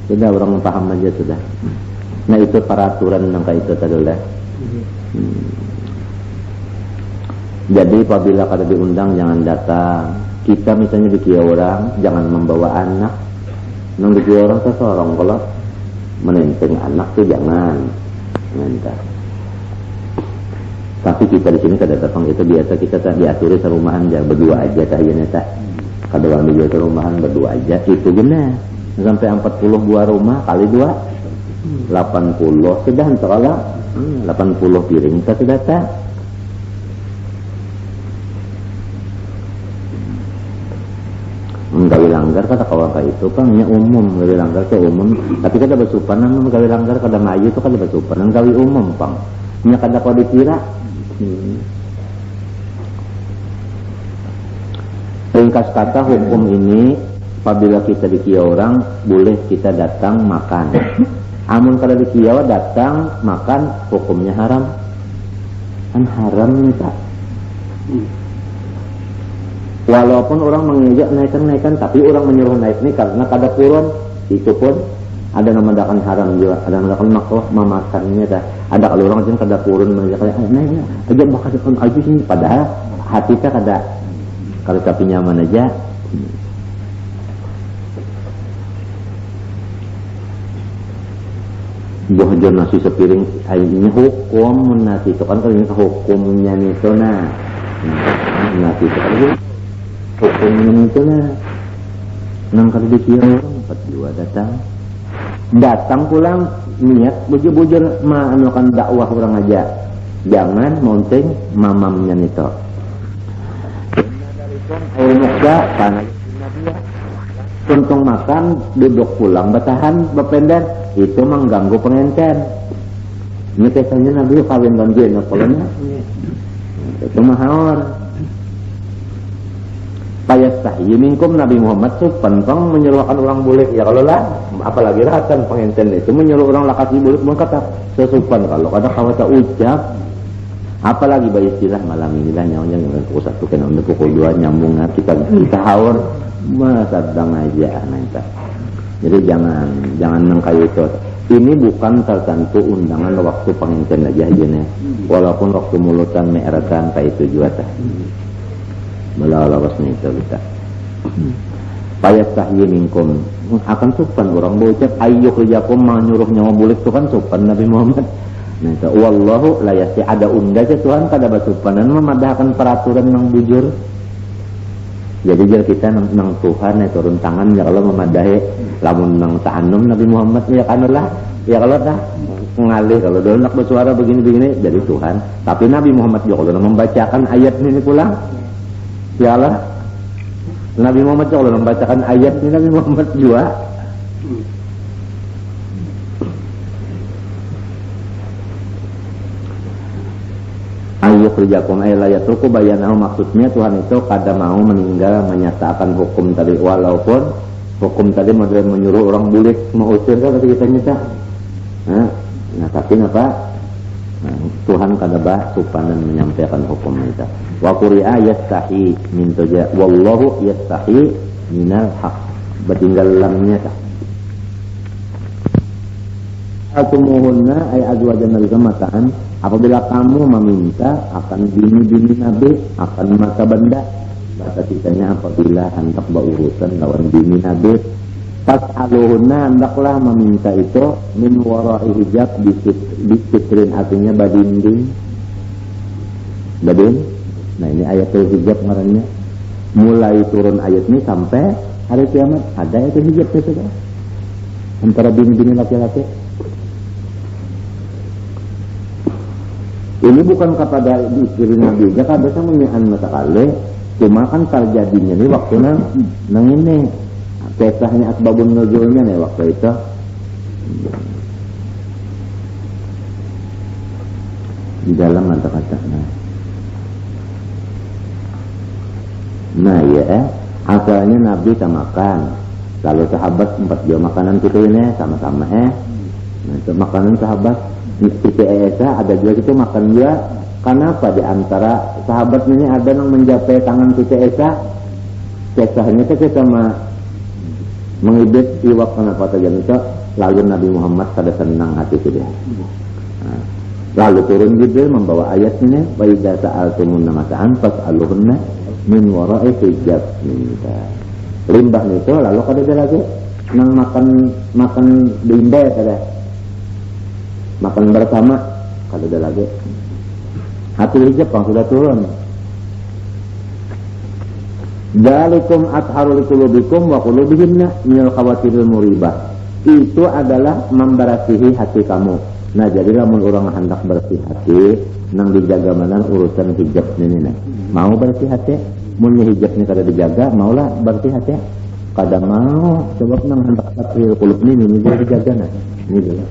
Sudah orang paham aja sudah. Nah itu peraturan yang kayak itu tadi lah. Jadi apabila kada diundang jangan datang. Kita misalnya di orang jangan membawa anak. Nang di orang sesorong kalau menenteng anak tuh jangan. Nanti. Tapi kita di sini kada datang itu biasa kita tak diatur serumahan jangan berdua aja tahayana tak. Kada orang di serumahan berdua aja itu benar. Sampai 40 buah rumah kali 2 80 sudah antara 80 piring kita sudah tak. Gawe langgar kata kawan kayak itu kan hanya umum gawe langgar itu umum tapi kada bersupanan gawe langgar kada maju itu kada bersupanan gawe umum pang hanya kada kau dikira. Ringkas kata hukum ini apabila kita dikia orang boleh kita datang makan. Amun kada dikia datang makan hukumnya haram. Kan haram nih tak. Walaupun orang mengejak naikkan tapi orang menyuruh naik ini karena kada purun itu pun ada namadakan haram juga ada namadakan makruh memakannya dah. Ada kalau orang aja kada purun mengejak naik aja bakal depan aja sini padahal hati kita kada kalau tapi nyaman aja. Bohjon nasi sepiring ini hukum nasi itu kan kalau ini hukumnya itu nasi itu kan hukumnya itu nang kalau dikiau 42 datang pulang niat bujur-bujur melakukan dakwah orang aja jangan mounting mamamnya itu air muka karena untung makan duduk pulang bertahan berpendek itu mengganggu pengenten ini biasanya Nabi kawin banjir polanya itu mahal payastahyi minkum Nabi Muhammad sumpah menyuruhkan orang bulik ya kalau lah apalagi ratan pengenten itu menyuruh orang lakasi bulik pun kata sesupan kalau kata kawata ucap apalagi bayi istilah malam ini lah nyawanya dengan pukul 1 kena untuk pukul 2 nyambung kita haur sedang aja nanti. Jadi jangan nengkayu itu. Ini bukan tertentu undangan waktu pengenten aja nih. Walaupun waktu mulutan me'eratan kayak itu juga tah. Melawasnya itu kita. Payastahyi minkum akan supan orang berucap ayyuh rijakum menyuruh nyawa bulik itu kan supan Nabi Muhammad. Nah, wallahu la yasti ada unda aja Tuhan kada basupanan memadahkan peraturan yang bujur. Jadi jika kita nang Tuhan turun tangan ya kalau memadahi lamun nang ta'annum Nabi Muhammad ya kanulah ya kalau dah ngalih kalau dulu nak bersuara begini-begini jadi Tuhan. Tapi Nabi Muhammad juga kalau membacakan ayat ini pulang ya Allah Nabi Muhammad juga kalau membacakan ayat ini Nabi Muhammad juga ayyuh rijakum ayat turku bayanahu maksudnya Tuhan itu kada mau meninggal menyatakan hukum tadi walaupun hukum tadi model menyuruh orang bulik mau usir kan berarti kita nyata nah tapi apa Tuhan kada bah supan dan menyampaikan hukum kita wa quri'a yastahi min tuja wallahu yastahi minal haq bertinggal lamnya tak atumuhunna ay azwajan al-gamatan apabila kamu meminta akan bini-bini Nabi akan mata benda bahasa kitanya apabila hendak berurusan lawan bini Nabi pas aluhunna hendaklah meminta itu min wara'i hijab bisitrin artinya badinding badin nah ini ayatul hijab ngarannya mulai turun ayat ini sampai hari kiamat ada ayatul hijab itu antara bini-bini laki-laki. Ini bukan kepada istri Nabi aja, kan biasa menyian masa kali. Cuma kan terjadinya nih waktu nang ini kisahnya asbabun nuzulnya nih waktu itu. Di dalam kata-katanya. Nah ya, asalnya Nabi tak makan. Lalu sahabat 4 jam makanan kita ini sama-sama Nah itu makanan sahabat. Siti Aisyah ada juga itu makan dia karena apa di antara sahabat ini ada yang menjapai tangan Siti Aisyah kisahnya itu sama mengibet iwak kana patajan itu, lalu Nabi Muhammad kada senang hati dia. Lalu turun Jibril membawa ayat ini, wa idza sa'altumunna mata'an fas'aluhunna min wara'i hijab. Limbah itu lalu kada ada lagi nang makan bimba kada. Makan bersama kada ada lagi. Hati hijab yang sudah turun. Dzalikum atharu liqulubikum wa qulubihinna minal khawatiril muribah. Itu adalah memberasihi hati kamu. Nah, jadilah mun orang hendak bersih hati, nang dijaga manan urusan hijab ini nih. Mau bersih hati, mun hijabnya kada dijaga, maulah bersih hati. Kada mau, sebab nang hendak tathir qulub ini dijaga nah. Ini dulu.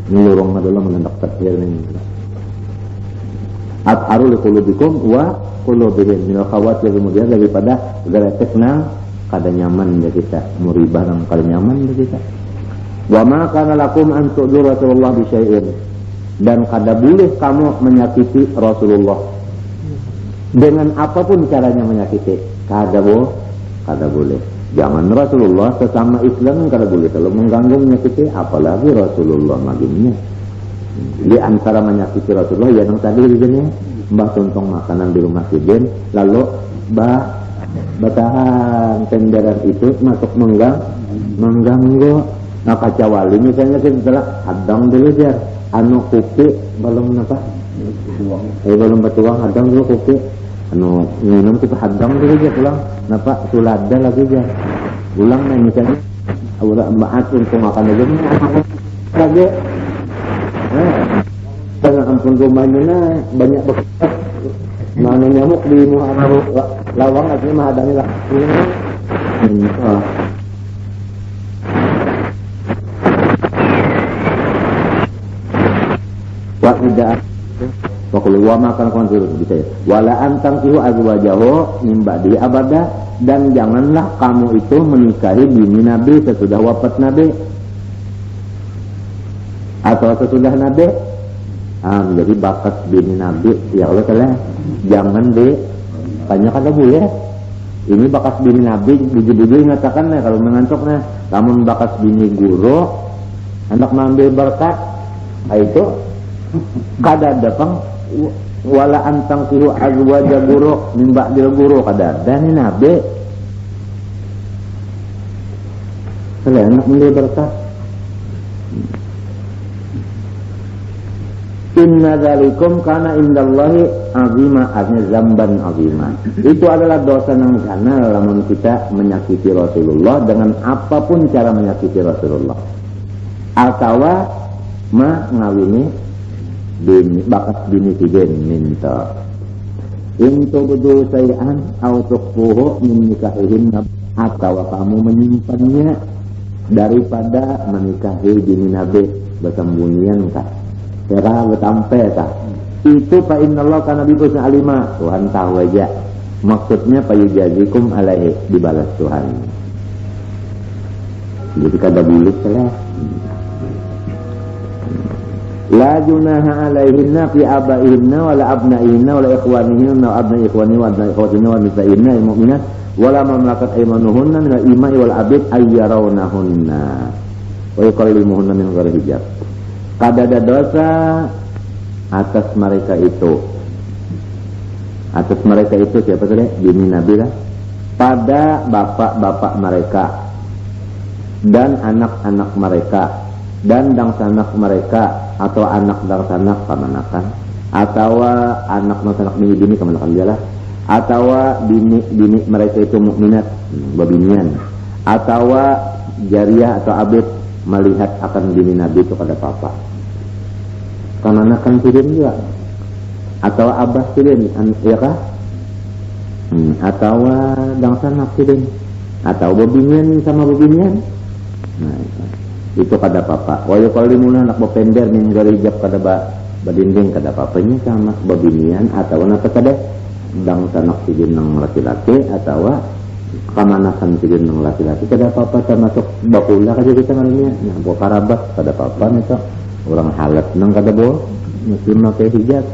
Ini lorong adalah menhendak tathir ini. Atharu liqulubikum wa qulubihim minal khawatir kemudian daripada geratek nang kada nyaman ya kita, muribah nang kada nyaman ya kita. Wa ma kana lakum an tu'du Rasulullah bi syai'in, dan kada boleh kamu menyakiti Rasulullah dengan apapun caranya menyakiti, kada boleh. Jangan Rasulullah sesama Islam kada boleh, kalau mengganggu menyakiti apalagi Rasulullah maginya. Di antara menyakiti Rasulullah ya nang tadi dijene mbah tuntong makanan di rumah sidin, lalu batahan tenderan itu masuk mengganggu. Nah kacawali misalnya kita hadang dulu jar, anu kopi belum apa? Belum betuang hadang dulu kopi, anu minum kita hadang dulu jar pulang, napa sulada lagi jar, pulang nih misalnya, udah maat untuk makan lagi. Jangan ampun rumahnya nah, banyak bekas mana nyamuk di Muhammad lawang artinya mahadani lah. Wa tidak wakulu wa makan konsul bisa ya. Wala antang kihu azwajahu min ba'di abada, dan janganlah kamu itu menikahi bini Nabi sesudah wafat Nabi atau sesudah Nabi. Jadi bakat bini Nabi ya Allah telah jangan deh tanya kada boleh. Ini bakat bini Nabi buju-buju mengatakan nah, kalau mengantuk nah, namun bakat bini guru anak mengambil berkat itu kada ada pang wala antang kihu azwaja guru min ba'dil guru kada ada ni Nabi. Kalau anak mengambil berkat inna dzalikum kana indallahi azima, artinya zamban azima. Itu adalah dosa nang kana lamun kita menyakiti Rasulullah dengan apapun cara menyakiti Rasulullah. Atawa ngawini bini bakas bini tigen minta. Intu budu sayan au tuqfuhu min nikahihin, atawa kamu menyimpannya daripada menikahi bini Nabi bersembunyian kah? Cara betampe tak itu fa innallahu kana bi kulli alima, Tuhan tahu aja maksudnya payujazikum alaihi, dibalas Tuhan. Jadi kada bulik salah. La junaha alaihinna fi abaihinna wala abnaihinna wala ikhwanihinna wa abnai ikhwani wa abnai ikhwatinna wa nisaihinna al-mu'minat wala mamlakat aymanuhunna min al-ima'i wal abid ayyarawnahunna wa yukallimuhunna min ghairi hijab. Kada ada dosa atas mereka itu siapa tadi? Bini Nabi lah, pada bapak-bapak mereka dan anak-anak mereka dan dangsanak mereka atau anak dangsanak kamanakan atau anak dangsanak bini kamanakan dia lah, atau bini mereka itu mukminat babinian, atau jariah atau abid melihat akan bini Nabi itu pada papa kamanakan sidin juga, atau abah sidin ya kah? Atau dangsanak sidin, atau babinian sama babinian. Nah itu kada papa. Wa yukallimuna anak bapender min ghairi hijab kada badinding kada papanya sama babinian atau apa kada dangsanak sidin nang laki-laki atau kamanakan sidin nang laki-laki kada papa, termasuk bakula kaja kita ngaranya. Nah bo karabat kada papa itu orang halat nang kada bo muslim pakai hijab.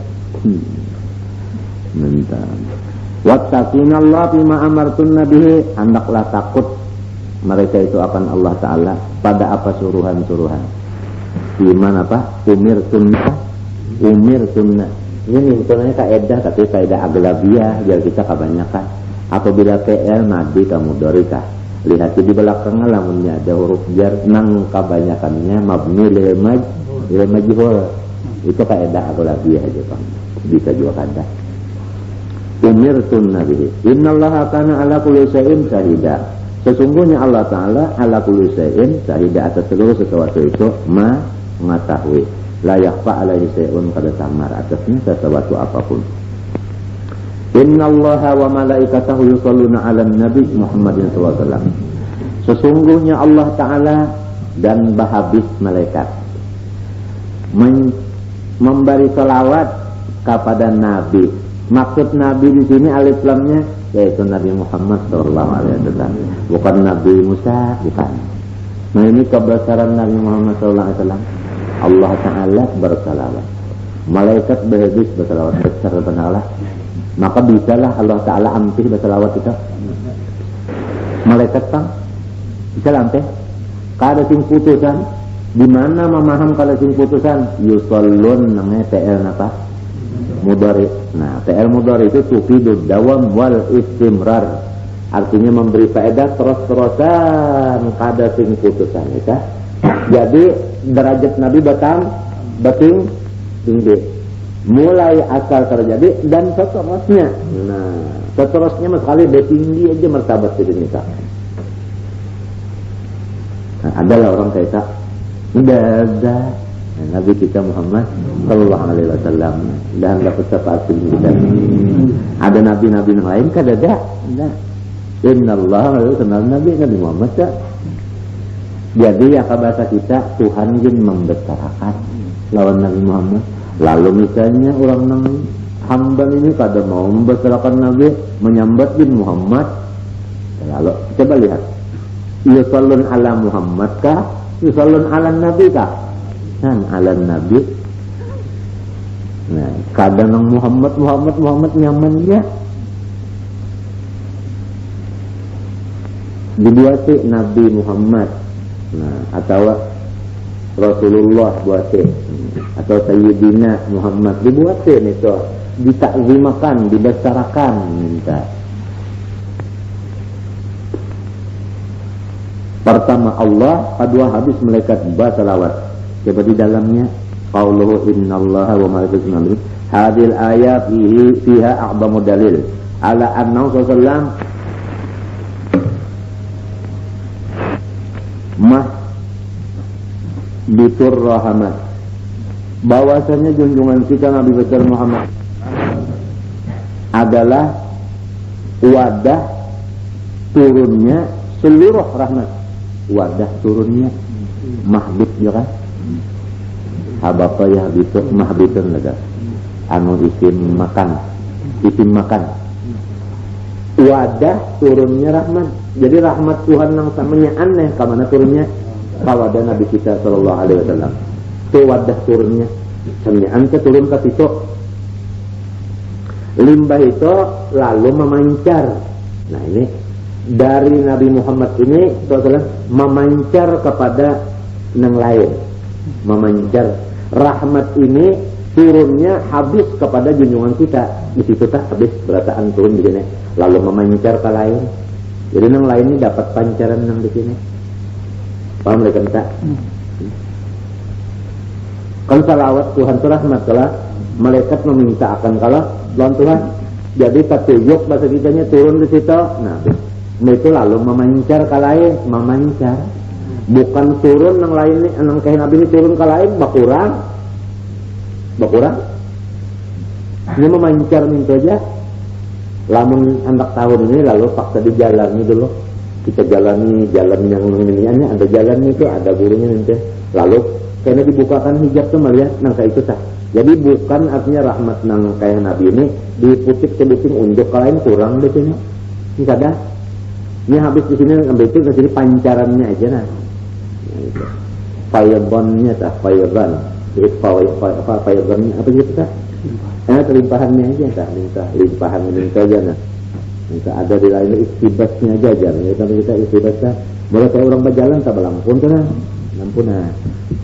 Mentang wattaqinallah bima amartun nabihi, hendaklah takut mereka itu akan Allah Ta'ala pada apa suruhan-suruhan. Iman apa? Umir sunnah. Ini sebenarnya kaidah, tapi kaidah aglabiyah biar kita kebanyakan. Apabila PL nabi kamu dorika, lihat di belakangnya lamunnya ada huruf jar nang kebanyakannya mabni lil majhul. Itu kaidah aglabiyah aja Bang. Bisa juga kada. Umirtun nabi. Innallaha kana ala kulli syai'in syahida. Sesungguhnya Allah Ta'ala ala kulli syai'in syahida atas seluruh sesuatu itu mengetahui. La yakhfa alaihi syai'un kada samar atasnya sesuatu apapun. Innallaha wa malaikatahu yusholluna 'alan nabi Muhammadin sallallahu alaihi wasallam. Sesungguhnya Allah Ta'ala dan bahabis malaikat memberi salawat kepada nabi. Maksud nabi di sini alif lamnya yaitu Nabi Muhammad sallallahu alaihi wasallam. Bukan Nabi Musa, bukan. Nah, ini kebesaran Nabi Muhammad sallallahu alaihi wasallam. Allah Ta'ala bersalawat, malaikat berbis bersalawat besar kepada Allah. Maka bisalah Allah Ta'ala ampih bersalawat itu. Malaikat Bang bisa ampih kada sing putusan. Di mana memaham kada sing putusan? Yusallun namanya TL apa? Mudhari. Nah, TL mudhari itu tufidud dawam wal istimrar. Artinya memberi faedah terus-terusan kada sing putusan ya. Jadi derajat Nabi bating tinggi. Mulai asal terjadi dan seterusnya. Nah, seterusnya sekali tinggi aja martabat di dunia. Nah, adalah orang kayak ada Nabi kita Muhammad sallallahu alaihi wasallam dan dapat syafaat kita. Ada nabi-nabi yang lain kan ada? Enggak. Innallaha kenal Nabi Muhammad tak? Jadi ya bahasa kita Tuhan jin membesarkan lawan Nabi Muhammad. Lalu misalnya orang nang hamba ini kada mau membesarkan Nabi, menyambat bin Muhammad. Lalu coba lihat. Yusallun ala Muhammad kah? Yusallun ala Nabi kah? Kan ala Nabi. Nah, kadang nang Muhammad nyaman dia. Dibuati Nabi Muhammad. Nah, atau Rasulullah buatin atau Sayyidina Muhammad dibuatin itu, ditakzimakan, dibesarkan minta. Pertama Allah, kedua habis malaikat bersalawat. Coba di dalamnya qauluhu innallaha wa malaikatahu hadil ayat fiha a'zamu dalil ala annahu sallallahu bitur rahmat, bahwasanya junjungan kita Nabi besar Muhammad adalah wadah turunnya seluruh rahmat, wadah turunnya mahbib ya kan, habapa ya bitur mahbibun lega anu isim makan, wadah turunnya rahmat. Jadi rahmat Tuhan yang samanya aneh, kemana turunnya? Kalau ada Nabi kita sallallahu alaihi wasallam. Itu wadah turunnya. Samanya ke turun ke situ. Limbah itu lalu memancar. Nah ini dari Nabi Muhammad ini sallallahu memancar kepada yang lain. Memancar. Rahmat ini turunnya habis kepada junjungan kita. Di situ tak habis berataan turun di sini. Lalu memancar ke lain. Jadi yang lain ini dapat pancaran yang di sini. Paham mereka tak? Kan salawat Tuhan itu rahmat kalau malaikat meminta akan kalau lawan Tuhan. Jadi petunjuk bahasa kitanya turun di situ. Nah, itu lalu memancar ke lain, memancar. Bukan turun yang lain nih, yang kayak Nabi ini turun ke lain, berkurang. Ini memancar minta aja. Lamun anak tahun ini lalu paksa dijalani dulu. Kita jalani jalan yang ini ada jalan itu, ada gurunya nanti. Lalu karena dibukakan hijab tuh melihat nangka itu sah. Jadi bukan artinya rahmat nang kayak Nabi ini diputik sebuting unjuk ke lain kurang di sini. Ini kada. Ini habis di sini ambil itu ke sini pancarannya aja nah. Fayabonnya tah fayaban. Jadi fayabannya apa gitu tah? Terlimpahannya aja tak limpahan aja nah. Minta ada di lain istibasnya aja jangan ya, kalau kita istibasnya Boleh kayak orang berjalan tak berlampun kan?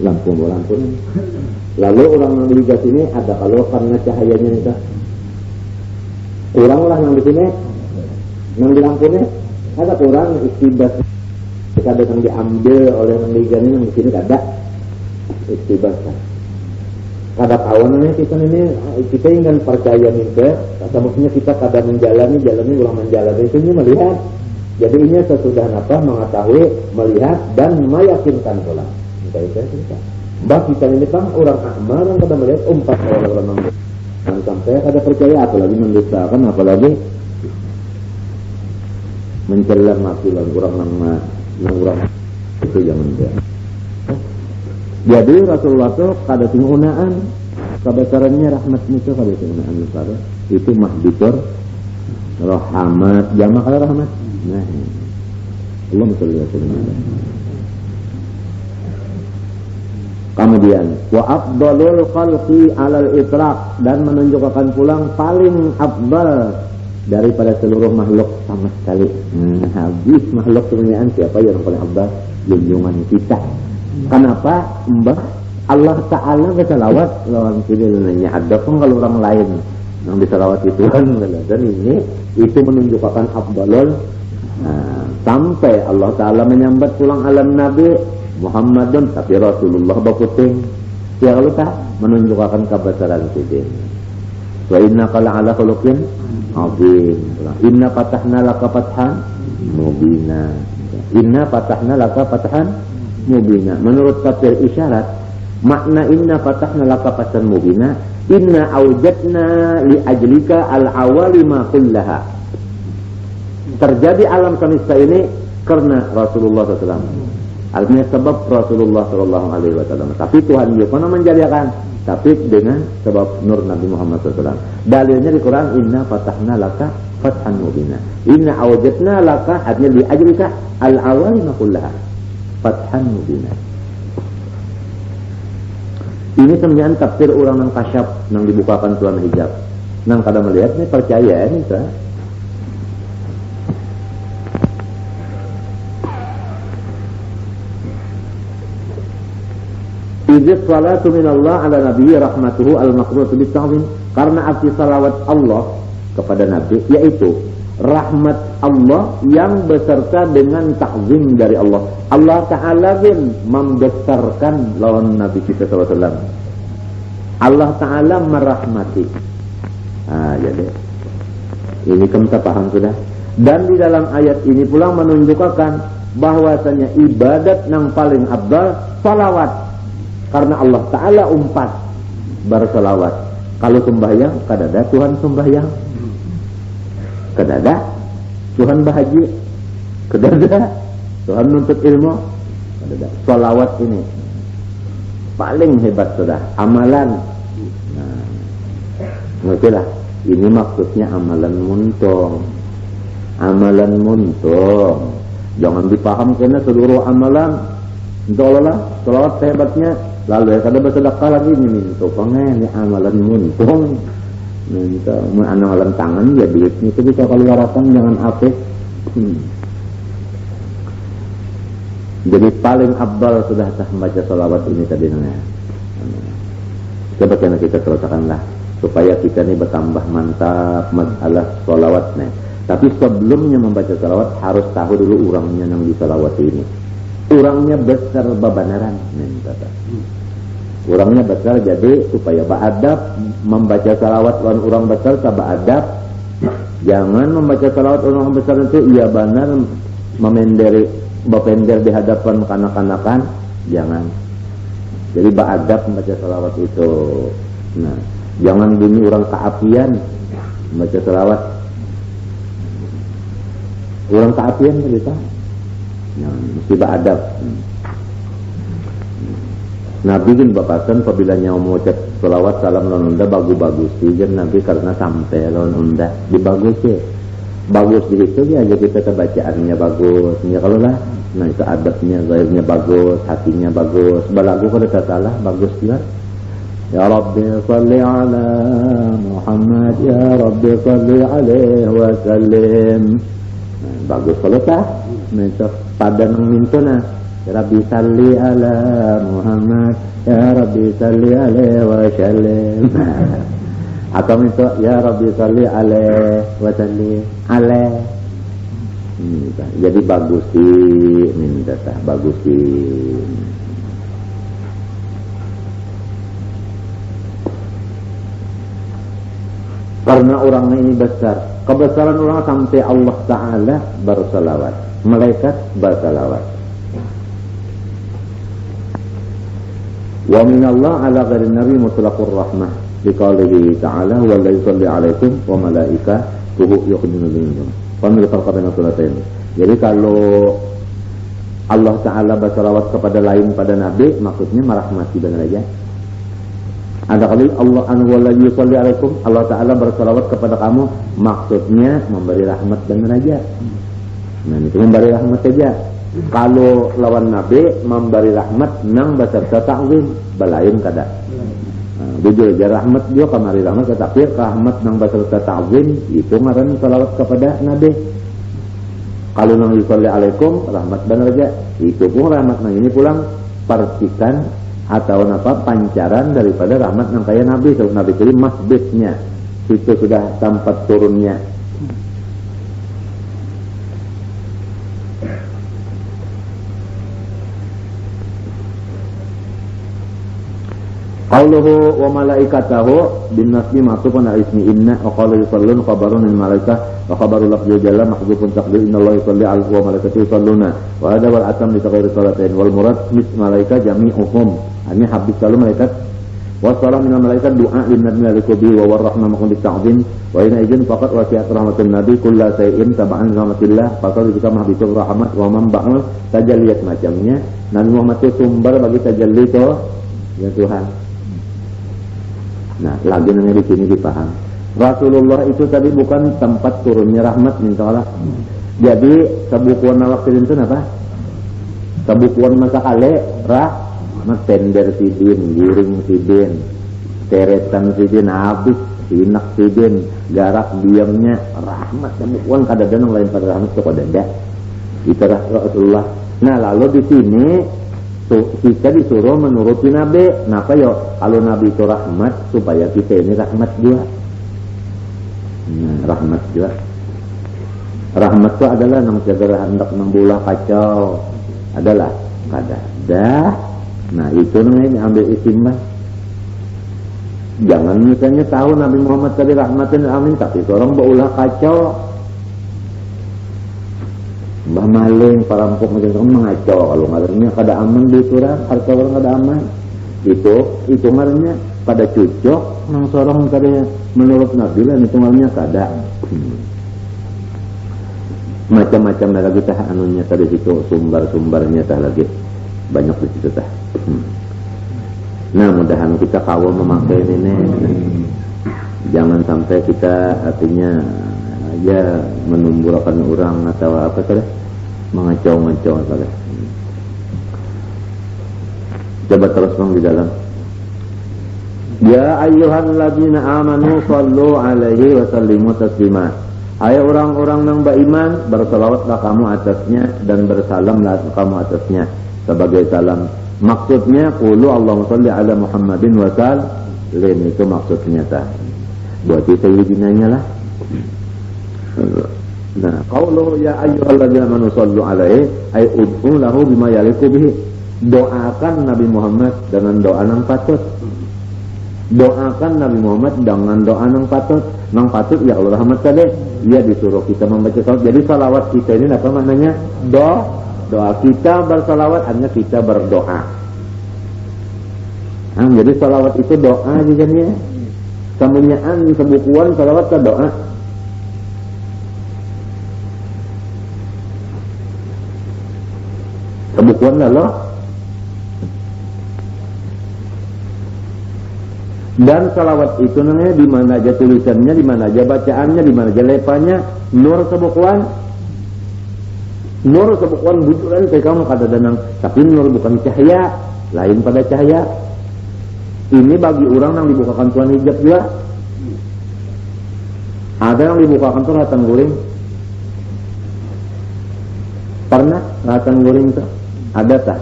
Lampun. Lalu orang yang di gas ini ada kalau karena cahayanya itu. Kurang lah yang di sini, yang di lampunya ada kurang istibas. Kadang yang diambil oleh yang di gas ini yang di sini ada istibas. Kada kawanannya kita ingin percaya mimpi, kata maksudnya kita kada menjalani ulang menjalani itu ini melihat. Jadi ini sesudah apa mengetahui, melihat dan meyakinkan pula. Kita. Mbak kita ini kan orang amal yang kada melihat umpat orang mendusta. Dan sampai kada percaya apalagi mendustakan apalagi mencela mati orang itu jangan dia. Jadi Rasulullah itu kada penggunaan kebesarannya rahmatnya itu kada penggunaan besar itu mahbitur rahmat jama kada rahmat. Nah, Allah sholli wa sallim. Kemudian wa afdalul khalqi 'alal itlaq dan menunjukkan pulang paling afdal daripada seluruh makhluk sama sekali. Habis makhluk kemuliaan siapa yang paling afdal? Junjungan kita. Kenapa? Mbah Allah Ta'ala bersalawat lawan kidilnya. Ada pun kalau orang lain yang disalawat itu kan dan ini itu menunjukkan afdalul sampai Allah Ta'ala menyambat pulang alam Nabi Muhammadun tapi Rasulullah bakuting ya kalau tak menunjukkan kebesaran kita. Wa innaka la'ala khuluqin azim. Inna fatahna laka fathan mubina. Inna fatahna laka fathan mubina. Menurut tafsir isyarat, makna inna fatahna laka fathan mubina, inna aujadna li ajlika al-awalima kullaha. Terjadi alam semesta ini karena Rasulullah SAW. Artinya sebab Rasulullah SAW. Tapi Tuhan juga pernah menjadikan, tapi dengan sebab nur Nabi Muhammad SAW. Dalilnya di Quran, inna fatahna laka fathan mubina. Inna awjadna laka artinya li ajrika al-awalima kullaha fathan mubina. Ini sebenarnya tafsir orang yang kasyaf yang dibukakan Tuhan hijab. Nang kada melihat ini percaya ini sah. Izz salatu minallah ala nabiyyi rahmatuhu al-maqrutu bit-ta'zim. Karena arti salawat Allah kepada Nabi yaitu rahmat Allah yang beserta dengan ta'zim dari Allah. Allah Ta'ala bin membesarkan lawan Nabi kita SAW. Allah Ta'ala merahmati. Jadi ini kita paham sudah. Dan di dalam ayat ini pula menunjukkan bahwasanya ibadat yang paling afdal salawat. Karena Allah Ta'ala umpat berselawat. Kalau sembahyang, kadada Tuhan sembahyang. Kadada Tuhan bahagia. Kadada Tuhan nuntut ilmu. Kadada selawat ini paling hebat sudah. Amalan. Nah, ngertilah. Ini maksudnya amalan muntung. Amalan muntung. Jangan dipaham karena seluruh amalan. Insyaallah selawat hebatnya. Lalu ya kada bersedekah lagi ini minta pengen ya amalan muntung minta amalan tangan ya duitnya itu bisa keluarkan jangan apes. Jadi paling abal sudah sah membaca salawat ini tadi namanya. Coba kita teruskanlah supaya kita ini bertambah mantap masalah salawatnya. Tapi sebelumnya membaca salawat harus tahu dulu orangnya yang disalawat ini. Orangnya besar babanaran minta. Orangnya besar jadi supaya beradab membaca salawat orang besar tak beradab. Jangan membaca salawat orang besar itu ia benar bapender di hadapan kanak-kanakan jangan. Jadi beradab membaca salawat itu. Nah, jangan bunyi orang keapian membaca salawat. Orang keapian cerita. Nah, mesti beradab. Nabi kan bapakkan apabila nyawa mengucap selawat salam lawan unda bagus-bagus kan Nabi karena sampai lawan unda dibagus ya. Bagus di situ ya aja kita kebacaannya bagus. Ya kalau lah, nah itu adabnya, zahirnya bagus, hatinya bagus. Balagu kalau tak salah bagus juga. Ya Rabbi salli ala Muhammad, ya Rabbi salli alaihi wa sallim. Nah, bagus kalau tak. Nah, pada nang mintuna ya Rabbi salli ala Muhammad ya Rabbi salli alaihi wa sallim. Atau minta ya Rabbi salli alaihi wa sallim alaihi. Jadi bagus sih minta bagus sih. Karena orangnya ini besar, kebesaran orang sampai Allah Ta'ala bersalawat, malaikat bersalawat. Wa minallah ala ghairi nabi mutlaqur rahmah biqaulihi ta'ala wa la yusalli alaikum wa malaikatuhu yuqdinu minkum. Pamil farqabaina suratain. Jadi kalau Allah Ta'ala bersalawat kepada lain pada nabi, maksudnya merahmati benar aja. Ada kali Allah anwallahu yusalli alaikum, Allah Ta'ala bersalawat kepada kamu, maksudnya memberi rahmat dan raja. Nah itu memberi rahmat saja. Kalau lawan Nabi memberi rahmat nang beserta ta'zim balain kada. Jujur aja rahmat dia kamari rahmat tetapi rahmat nang beserta ta'zim itu ngaran salawat kepada Nabi. Kalau nang yusalli alaikum rahmat dan raja itu pun rahmat nang ini pulang percikan atau apa pancaran daripada rahmat yang kaya Nabi. So, Nabi itu masbitnya itu sudah tempat turunnya. Qauluhu wa malaikatahu bin nasbi ma'tufun ala ismi inna wa qala yusallun khabarun min malaikah wa khabaru lafzi jalla mahdzufun taqdir inna Allah yusalli ala wa malaikatihi yusalluna wa hadha wal atam li taghayyur salatain wal murad mis malaika jami'uhum. Ini habis kalau malaikat wassalam minal malaikat doa lin nabi alikubi wa warahmah makun dita'zim wa ina izin faqat wasiat rahmatun nabi kulla sayin taba'an rahmatillah faqad kita mahbisul rahmat wa man ba'al tajalliyat macamnya. Nabi Muhammad itu sumber bagi tajalli itu ya Tuhan. Nah lagi nanya di sini dipaham Rasulullah itu tadi bukan tempat turunnya rahmat minta Allah. Jadi kebukuan waktu itu apa? Kebukuan masa kale tender sidin, giring sidin, teretan sidin, habis sinak sidin, garak diamnya rahmat dan bukan kadang-kadang lain pada rahmat itu kadang itu Rasulullah. Nah lalu di sini kita disuruh menuruti Nabi. Kenapa yo? Kalau Nabi itu rahmat supaya kita ini rahmat juga. Nah, rahmat juga. Rahmat itu adalah nang segera hendak membulah kacau adalah kada dah. Nah itu namanya ambil istimewa. Jangan misalnya tahu Nabi Muhammad tadi rahmatin amin tapi orang berulah kacau. Mbah maling, perampok macam itu mengacau. Kalau ngarannya kada aman di surah, harta orang kada aman. Itu ngarannya pada cucok nang seorang tadi menurut Nabi lah itu ngarannya kada. Macam-macam lagi tah anunya tadi situ sumber-sumbernya tah lagi banyak di situ tah. Nah mudahan kita kawal memakai ini. Jangan sampai kita artinya aja menumbuhkan orang atau apa tadi mengacau-ngacau tadi. Coba terus bang di dalam. Ya ayyuhalladzina amanu sallu alaihi wa sallimu taslima. Hai orang-orang yang beriman, bersalawatlah kamu atasnya dan bersalamlah kamu atasnya sebagai salam. Maksudnya qulu Allahumma shalli ala Muhammadin wa sallim, itu maksudnya tah. Buat itu sayyidinanya lah. Nah, qauluhu ya ayyuhalladzina amanu sallu alaihi ay ud'u lahu bima yaliqu bihi. Doakan Nabi Muhammad dengan doa yang patut. Doakan Nabi Muhammad dengan doa yang patut. Yang patut ya Allah rahmat tadi. Ia disuruh kita membaca salawat. Jadi salawat kita ini apa maknanya? Doa kita bersalawat hanya kita berdoa. Nah, jadi salawat itu doa juga nih. Kemunyaan sebukuan salawat ke doa. Kebukuan lalu. Dan salawat itu namanya di mana aja tulisannya, di mana aja bacaannya, di mana aja lepanya, nur sebukuan. Nur sebukuan bujuran kayak kamu kata danang, tapi nur bukan cahaya, lain pada cahaya. Ini bagi orang yang dibukakan Tuhan hijab juga. Ada yang dibukakan Tuhan hatan guring. rahatan guring tak ada tak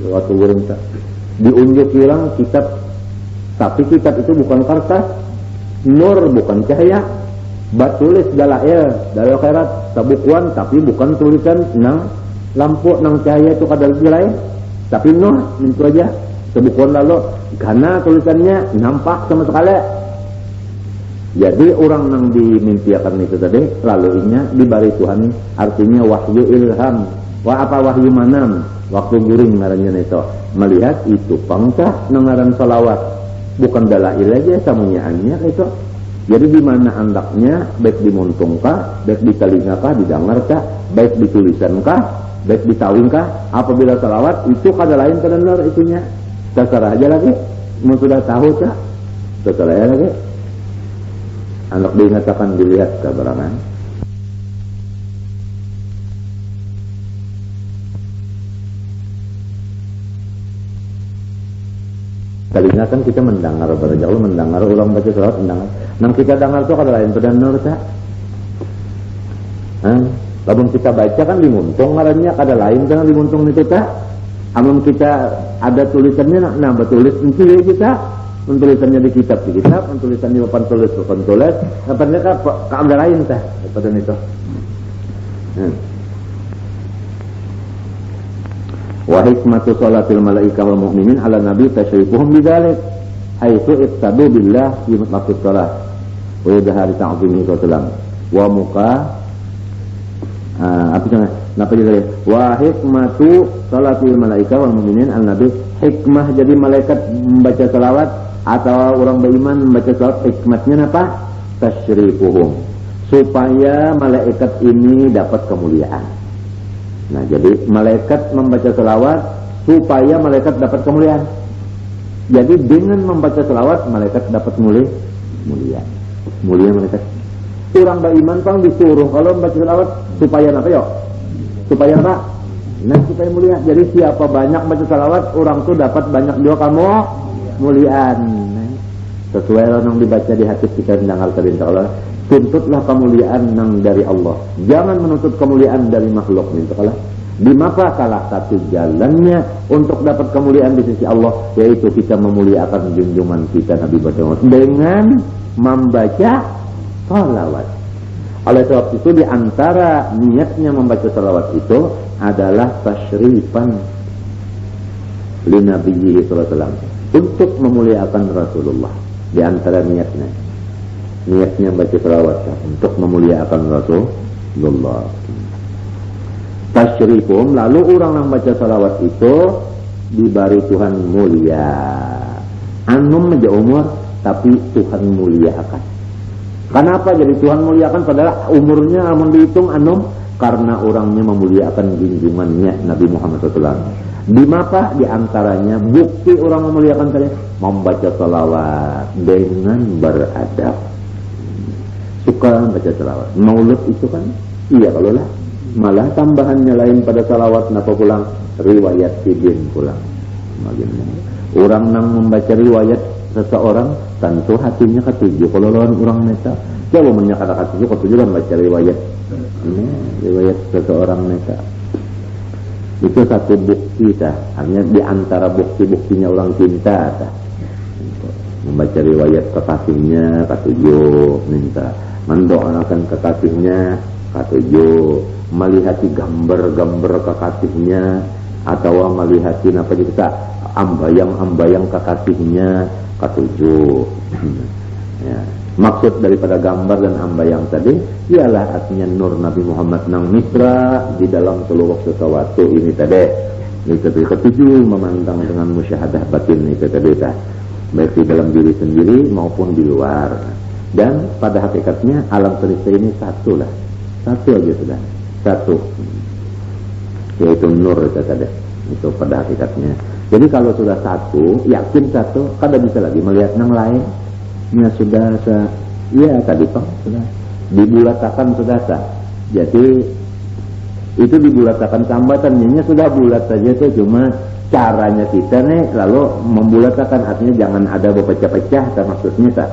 waktu guring tak diunjuk hilang kitab, tapi kitab itu bukan kertas, nur bukan cahaya, tulis dalail khairat sabukuan, tapi bukan tulisan nang lampu nang cahaya itu kadal lain, tapi nur itu aja sabukuan lalu karena tulisannya nampak sama sekali. Jadi orang nang dimimpiakan itu tadi lalu inya dibari Tuhan, artinya wahyu ilham, wahyu manam, waktu guring ngarannya itu melihat itu pangkah nangaran salawat, bukan dalail aja samunyaannya itu. Jadi di mana andaknya, baik di muntungkah, baik di telingakah, didengarkah, baik di tulisankah, baik di tawingkah, apabila salawat itu kada lain kada benar itunya. Terserah aja lagi, mau sudah tahu tak? Terserah aja lagi. Anak diingatakan dilihat keberangan. Kalinya kan kita mendengar berjauh, mendengar ulang baca salawat, mendengar. Nang kita dengar itu kada lain pada nur tak? Lamun kita baca kan dimuntung ngarannya kada lain kan dimuntung itu tak? Amun kita ada tulisannya, nah bertulis nanti kita. Tulisannya di kitab, tulisannya papan tulis, apa mereka keambil lain tah daripada itu. Wa hikmatu sholatil malaikah wal mu'minin ala nabi tasyrifuhum bidzalik haitsu iqtadu billah fi maqsid shalah wa yadhari ta'zimi sallam wa muka apa namanya napa jadi wa hikmatu sholatil malaikah wal mu'minin ala nabi, hikmah jadi malaikat membaca salawat atau orang beriman membaca salawat, hikmatnya apa? Tasyrifuhum, supaya malaikat ini dapat kemuliaan. Nah, jadi malaikat membaca salawat supaya malaikat dapat kemuliaan. Jadi dengan membaca salawat malaikat dapat mulia malaikat. Orang beriman pang disuruh kalau membaca salawat supaya apa yo? Supaya apa? Nah, supaya mulia. Jadi siapa banyak baca salawat, orang tuh dapat banyak juga kamu muliaan. Sesuai yang dibaca di hadis kita mendengar perintah Allah, tuntutlah kemuliaan nang dari Allah, jangan menuntut kemuliaan dari makhluk. Di maka salah satu jalannya untuk dapat kemuliaan di sisi Allah yaitu kita memuliakan junjungan kita Nabi Muhammad dengan membaca salawat. Oleh sebab itu di antara niatnya membaca salawat itu adalah tasyrifan li nabiyyi sallallahu alaihi wasallam, untuk memuliakan Rasulullah. Di antara niatnya baca salawat untuk memuliakan Rasulullah. Tasyrifum, lalu orang yang baca salawat itu diberi Tuhan mulia. Anum meja umur, tapi Tuhan muliakan. Kenapa jadi Tuhan muliakan? Padahal umurnya amun dihitung anum, karena orangnya memuliakan junjungannya Nabi Muhammad SAW. Di maka di antaranya bukti orang memuliakan tadi membaca salawat dengan beradab. Suka baca salawat. Maulud itu kan iya kalau lah. Malah tambahannya lain pada salawat napa pulang riwayat sidin pulang. Orang nang membaca riwayat seseorang tentu hatinya ketujuh. Kalau lawan orang neta, coba menyatakan ketujuh kan baca riwayat. Ini riwayat seseorang neta. Itu satu bukti dah. Hanya di antara bukti-buktinya orang cinta dah. Membaca riwayat kekasihnya ketujuh, minta mendoakan kekasihnya ketujuh, melihat gambar-gambar kekasihnya atau melihat apa kita ambayang-ambayang kekasihnya ketujuh. Ya. Maksud daripada gambar dan ambayang tadi ialah artinya nur Nabi Muhammad nang misra di dalam seluruh sesuatu ini tadi. Itu ketujuh memandang dengan musyahadah batin itu tadi dah. Baik di dalam diri sendiri maupun di luar. Dan pada hakikatnya alam semesta ini satu lah. Satu aja sudah. Satu. Yaitu nur itu tadi. Itu pada hakikatnya. Jadi kalau sudah satu, yakin satu, kada bisa lagi melihat yang lain. Ya sudah, ya tadi Pak sudah dibulatakan sudah sah. Jadi itu dibulatakan tambatannya sudah bulat saja itu, cuma caranya kita nih lalu membulatakan artinya jangan ada berpecah-pecah, maksudnya tak.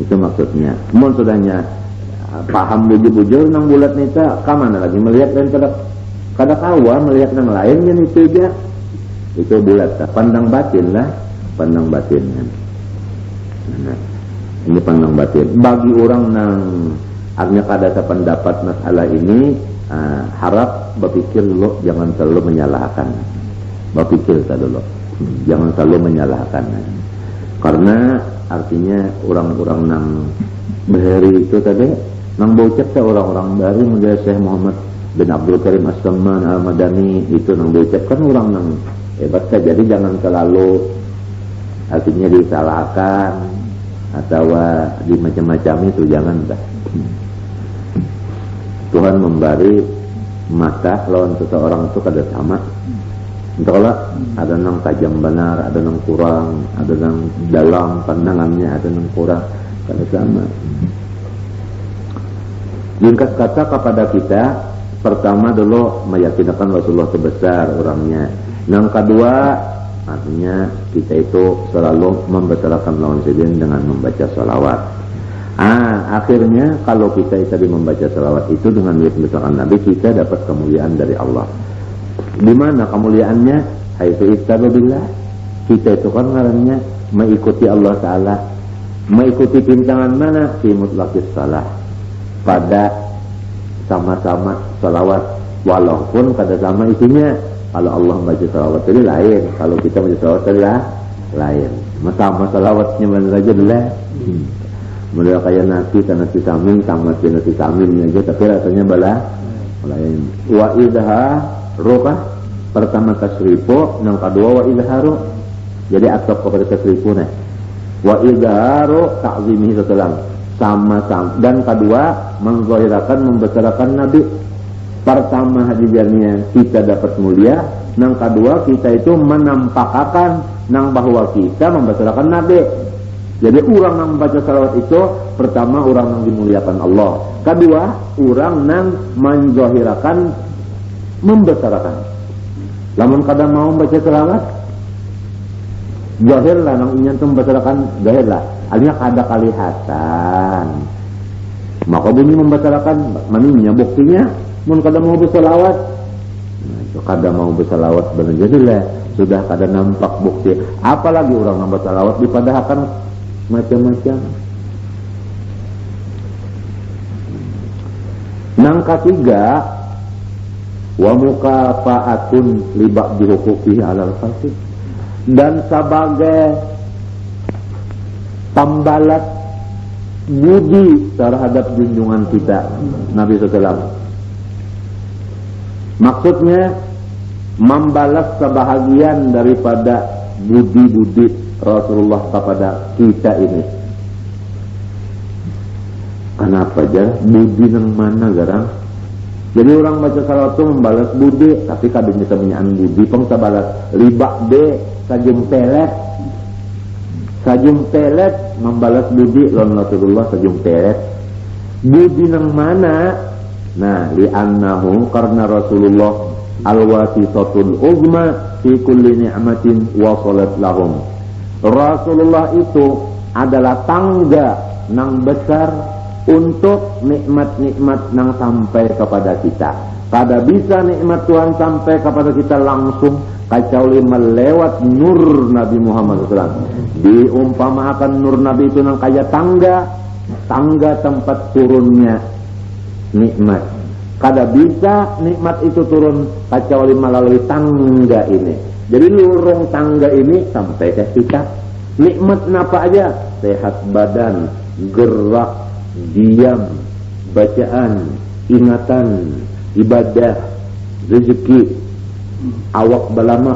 Itu maksudnya. Mohon sudahnya paham bujur-bujur nang bulat nih tak, kamana lagi melihat dan pada Kada kawa melihat yang lain yang itu aja. Itu bulat. Pandang batin lah. Pandang batin. Nah, ini pandang batin. Bagi orang yang artinya kada sependapat masalah ini, harap berpikir dulu, jangan selalu menyalahkan. Berpikir dulu, jangan selalu menyalahkan. Karena artinya orang-orang yang beheri itu tadi, nang bocap orang-orang dari model Syekh Muhammad bin Abdul Karim As-Samman Al-Madani itu nang bocap kan orang yang hebat saja. Jadi jangan selalu artinya disalahkan atau di macam-macam itu, jangan dah. Tuhan memberi mata lawan seseorang itu kada sama. Entahlah, ada yang tajam benar, ada yang kurang, ada yang dalam pandangannya, ada yang kurang, kada sama. Ringkas kata kepada kita, pertama dulu meyakinkan Rasulullah itu besar orangnya. Yang kedua, artinya kita itu selalu membesarkan lawan sedin dengan membaca salawat. Akhirnya kalau kita tadi membaca salawat itu dengan membesarkan Nabi, kita dapat kemuliaan dari Allah. Di mana kemuliaannya? Haitsu ittabillah. Kita itu kan ngarannya mengikuti Allah Ta'ala. Mengikuti pintangan mana? Fi mutlaqis salah. Pada sama-sama salawat. Walaupun kada sama isinya. Kalau Allah baca salawat tadi lain. Kalau kita baca salawat tadi lain. Sama salawatnya mana saja dulu. Model kayak nasi samin sama nasi samin aja. Tapi rasanya lain. Wa idha rukah pertama tasrifu, yang kedua wa idharu. Jadi atau kepada tasrifu nih. Wa idharu ta'zimihi setelah sama-sama. Dan kedua mengghairakan membesarkan Nabi. Pertama hadirannya kita dapat mulia, yang kedua kita itu menampakkan nang bahwa kita membesarkan Nabi. Jadi orang yang membaca salawat itu pertama orang yang dimuliakan Allah. Kedua orang yang mengghairakan membesarkan. Lamun kada mau baca salawat, zahir lah nang inyan tu membesarkan, zahir lah. Artinya kada kelihatan. Maka bunyi membesarkan, maninya buktinya, mun kada mau bersalawat. Nah, kada mau bersalawat benar jadilah sudah kada nampak bukti. Apalagi orang yang bersalawat dipadahkan macam-macam. Nang ketiga, wa mukafaatun li ba'di huquqihi 'alal khalqi, dan sebagai pembalas budi terhadap junjungan kita Nabi SAW. Maksudnya membalas sebahagian daripada budi-budi Rasulullah kepada kita ini. Kenapa aja budi yang mana garang? Jadi orang baca salawat itu membalas budi, tapi kadangnya semuanya budi peng sabalas libak de sajum pelet membalas budi lawan Rasulullah sajum pelet. Budi nang mana? Nah, li'annahu karena Rasulullah al-wasitatul uzma fi kulli ni'matin wasalat lahum. Rasulullah itu adalah tangga nang besar untuk nikmat-nikmat nang sampai kepada kita. Kada bisa nikmat Tuhan sampai kepada kita langsung kecuali melewat nur Nabi Muhammad SAW. Diumpamakan nur Nabi itu nang kaya tangga tempat turunnya nikmat. Kada bisa nikmat itu turun kecuali melalui tangga ini. Jadi lurung tangga ini sampai ke kita. Nikmat apa aja? Sehat badan, gerak, diam, bacaan, ingatan, ibadah, rezeki, awak balama,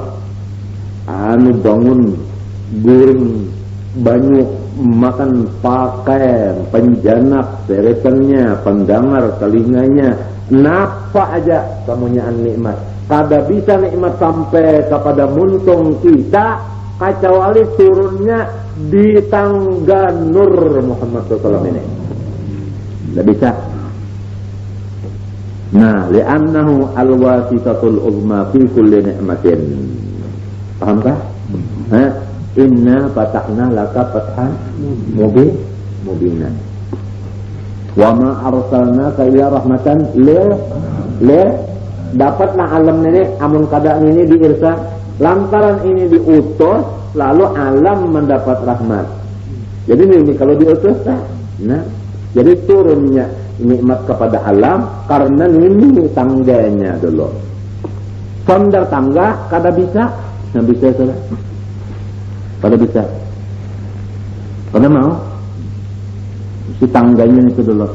bangun, guring, banyu, makan, pakai, penjanak, seretannya, pendengar, telinganya, napa aja kemunyaan nikmat. Kada bisa nikmat sampai kepada muntung kita kecuali turunnya di tangga nur Muhammad SAW ini. Tidak bisa. Nah, li'annahu al-wasitatul uzma fi kulli ni'matin. Pahamkah? Inna fatahna laka fathan mubinan. Wa ma arsalnaka illa rahmatan lil dapatlah alam ini amun kadang ini diirsa lantaran ini diutus lalu alam mendapat rahmat. Jadi ini kalau diutus nah jadi turunnya nikmat kepada alam karena ini tangganya dulu. Sondar tangga kada bisa, nah bisa salah. Kada bisa. Kada mau. Si tangganya itu dulu.